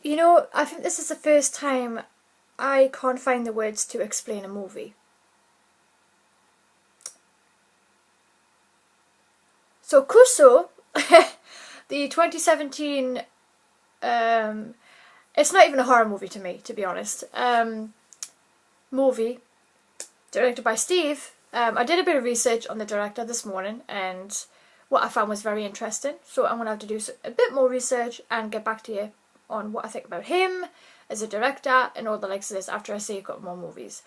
You know, I think this is the first time I can't find the words to explain a movie. So Kuso, the 2017, it's not even a horror movie to me, to be honest, movie, directed by Steve. I did a bit of research on the director this morning, and what I found was very interesting. So I'm going to have to do a bit more research and get back to you on what I think about him as a director and all the likes of this after I see a couple more movies.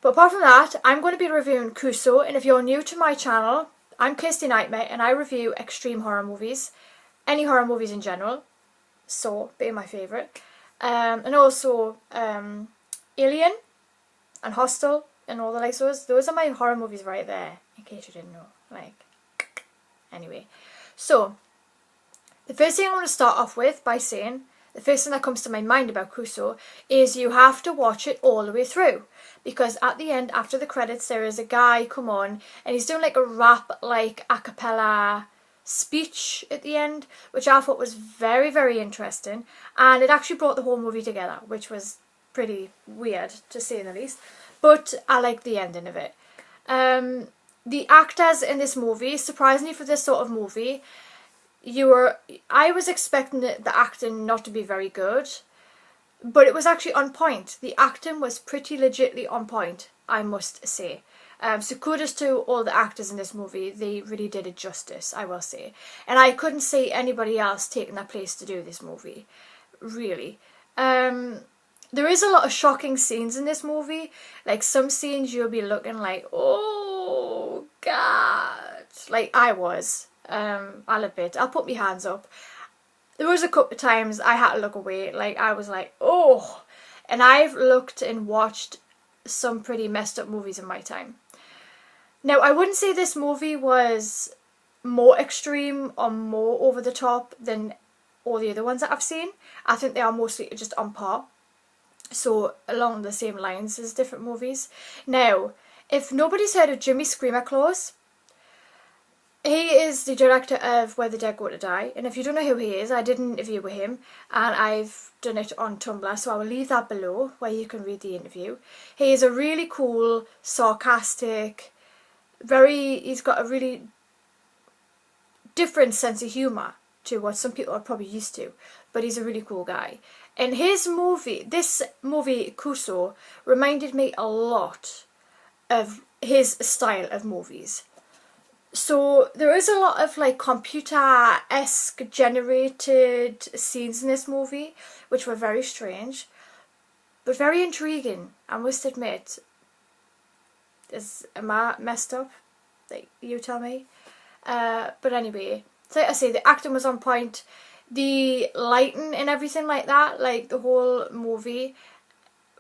But apart from that, I'm going to be reviewing Kuso, and if you're new to my channel, I'm Kirsty Nightmare and I review extreme horror movies, any horror movies in general, Saw being my favourite, and also Alien and Hostel and all the likes of those are my horror movies right there, in case you didn't know. Anyway, so the first thing I want to start off with by saying, the first thing that comes to my mind about Kuso is you have to watch it all the way through, because at the end, after the credits, there is a guy come on and he's doing like a rap, like a cappella speech at the end, which I thought was very, very interesting, and it actually brought the whole movie together, which was pretty weird to say the least, but I liked the ending of it. The actors in this movie, surprisingly for this sort of movie, I was expecting the acting not to be very good, but it was actually on point. The acting was pretty legitly on point, I must say. So kudos to all the actors in this movie. They really did it justice, I will say. And I couldn't see anybody else taking that place to do this movie, really. There is a lot of shocking scenes in this movie. Like some scenes you'll be looking like, oh God, like I was. I'll admit, I'll put my hands up. There was a couple of times I had to look away, like I was like, oh. And I've looked and watched some pretty messed up movies in my time. Now, I wouldn't say this movie was more extreme or more over the top than all the other ones that I've seen. I think they are mostly just on par. So, along the same lines as different movies. Now, if nobody's heard of Jimmy ScreamerClauz, he is the director of Where the Dead Go to Die, and if you don't know who he is, I did an interview with him, and I've done it on Tumblr, so I will leave that below where you can read the interview. He is a really cool, sarcastic, he's got a really different sense of humour to what some people are probably used to, but he's a really cool guy. And this movie, Kuso, reminded me a lot of his style of movies. So there is a lot of like computer-esque generated scenes in this movie, which were very strange, but very intriguing, I must admit. Am I messed up? Like, you tell me. But anyway, so like I say, the acting was on point. The lighting and everything like that, like the whole movie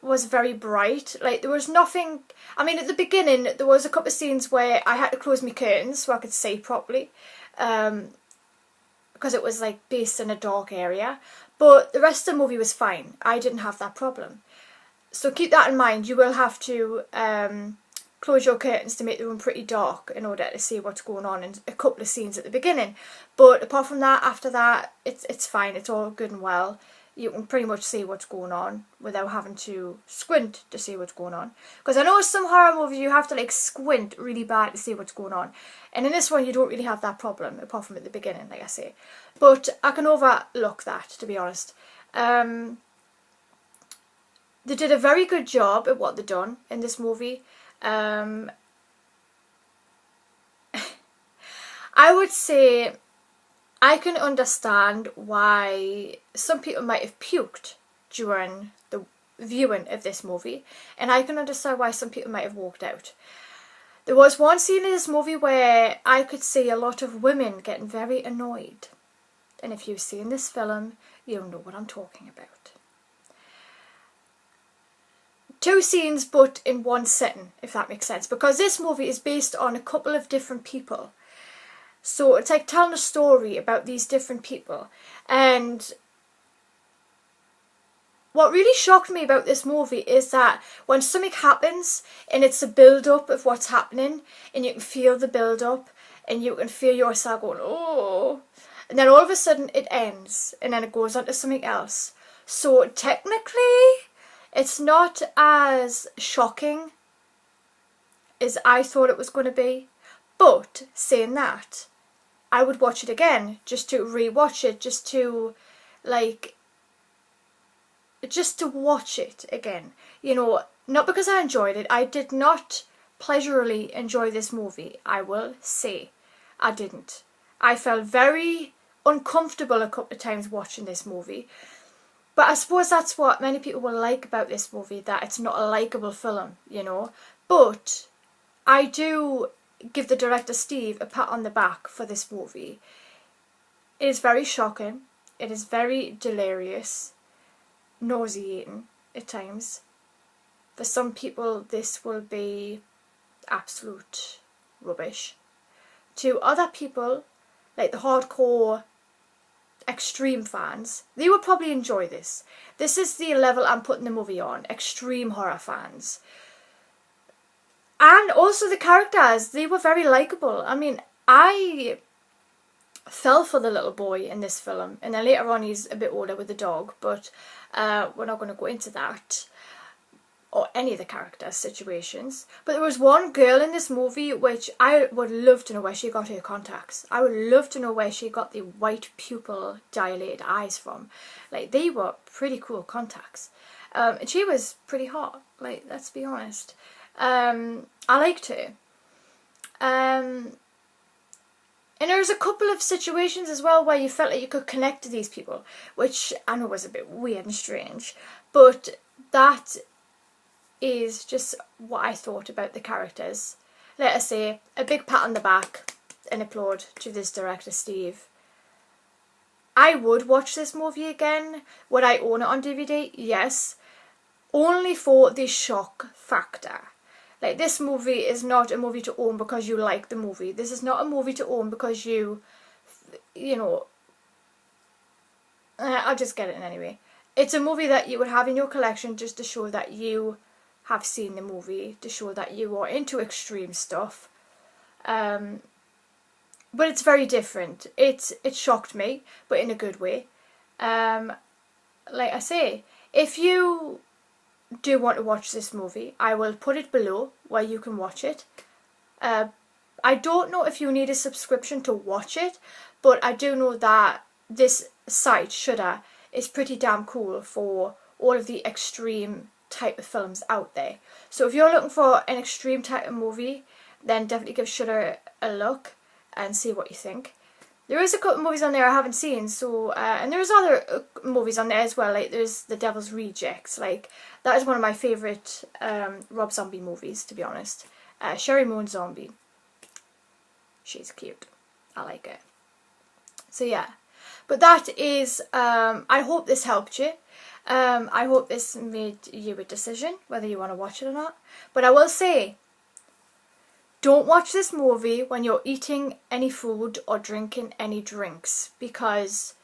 was very bright. Like there was nothing, I mean at the beginning there was a couple of scenes where I had to close my curtains so I could see properly, because it was like based in a dark area, but the rest of the movie was fine. I didn't have that problem. So keep that in mind, you will have to close your curtains to make the room pretty dark in order to see what's going on in a couple of scenes at the beginning. But apart from that, after that, it's fine, it's all good and well. You can pretty much see what's going on without having to squint to see what's going on. Because I know some horror movies you have to like squint really bad to see what's going on. And in this one you don't really have that problem, apart from at the beginning, like I say. But I can overlook that, to be honest. They did a very good job at what they've done in this movie. I would say I can understand why some people might have puked during the viewing of this movie, and I can understand why some people might have walked out. There was one scene in this movie where I could see a lot of women getting very annoyed, and if you've seen this film, you'll know what I'm talking about. Two scenes but in one sitting, if that makes sense, because this movie is based on a couple of different people. So it's like telling a story about these different people. And what really shocked me about this movie is that when something happens and it's a build-up of what's happening, and you can feel the build-up and you can feel yourself going, oh, and then all of a sudden it ends, and then it goes on to something else. So technically, it's not as shocking as I thought it was going to be. But saying that, I would watch it again, just to re-watch it, just to watch it again. You know, not because I enjoyed it. I did not pleasurably enjoy this movie, I will say. I didn't. I felt very uncomfortable a couple of times watching this movie. But I suppose that's what many people will like about this movie, that it's not a likeable film, you know. But I do give the director Steve a pat on the back for this movie. It is very shocking. It is very delirious, nauseating at times. For some people, this will be absolute rubbish. To other people, like the hardcore extreme fans, they will probably enjoy this. This is the level I'm putting the movie on, extreme horror fans. And also the characters, they were very likeable. I mean, I fell for the little boy in this film, and then later on he's a bit older with the dog, but we're not going to go into that, or any of the character situations. But there was one girl in this movie which I would love to know where she got her contacts. I would love to know where she got the white pupil dilated eyes from. Like, they were pretty cool contacts. And she was pretty hot, like, let's be honest. I liked her. And there was a couple of situations as well where you felt like you could connect to these people, which I know was a bit weird and strange, but that is just what I thought about the characters. Let us say, a big pat on the back and applaud to this director Steve. I would watch this movie again. Would I own it on DVD? Yes. Only for the shock factor. Like, this movie is not a movie to own because you like the movie. This is not a movie to own because you know, I'll just get it in anyway. It's a movie that you would have in your collection just to show that you have seen the movie, to show that you are into extreme stuff. But it's very different. It shocked me, but in a good way. Like I say, if you do want to watch this movie, I will put it below where you can watch it. I don't know if you need a subscription to watch it, but I do know that this site, Shudder, is pretty damn cool for all of the extreme type of films out there. So if you're looking for an extreme type of movie, then definitely give Shudder a look and see what you think. There is a couple of movies on there I haven't seen, so and there's other movies on there as well. Like, there's The Devil's Rejects. Like, that is one of my favourite Rob Zombie movies, to be honest. Sherry Moon Zombie. She's cute. I like it. So yeah, but that is. I hope this helped you. I hope this made you a decision whether you want to watch it or not. But I will say, don't watch this movie when you're eating any food or drinking any drinks, because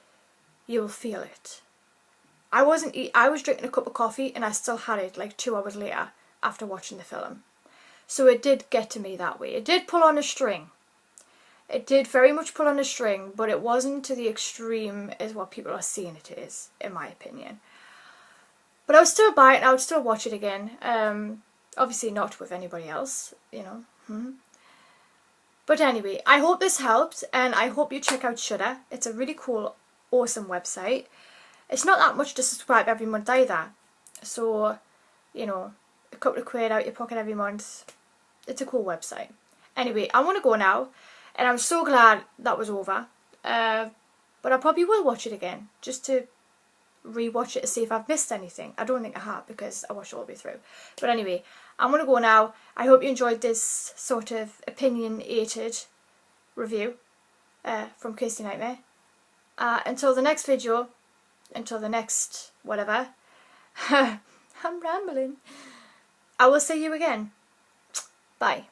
you'll feel it. I was drinking a cup of coffee and I still had it like 2 hours later after watching the film. So it did get to me that way. It did pull on a string. It did very much pull on a string, but it wasn't to the extreme as what people are seeing it is, in my opinion. But I would still buy it and I would still watch it again. Obviously not with anybody else, you know. But anyway, I hope this helped, and I hope you check out Shudder. It's a really cool, awesome website. It's not that much to subscribe every month either. So, you know, a couple of quid out your pocket every month. It's a cool website. Anyway, I want to go now, and I'm so glad that was over. But I probably will watch it again, just to re-watch it to see if I've missed anything. I don't think I have, because I watched it all the way through. But anyway, I'm going to go now. I hope you enjoyed this sort of opinionated review from Kirsty Nightmare. Until the next video, until the next whatever, I'm rambling. I will see you again. Bye.